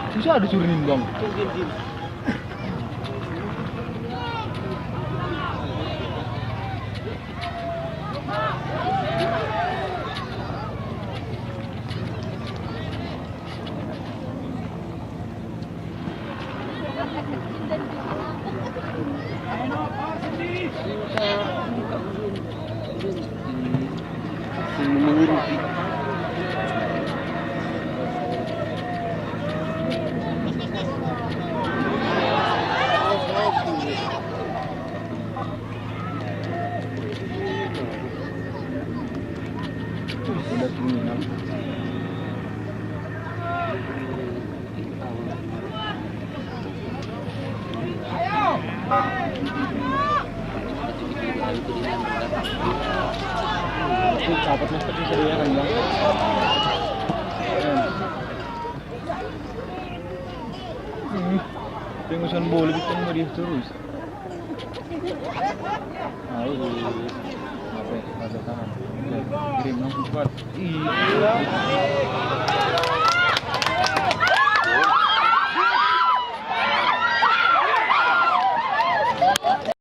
Susah disuruhin bang. Sudah terminal. Itu sahabat mas tadi ya kan bang. Pengusaha bola kita ngeri terus. Apa ada tangan. Kirim langsung cepat. Iya.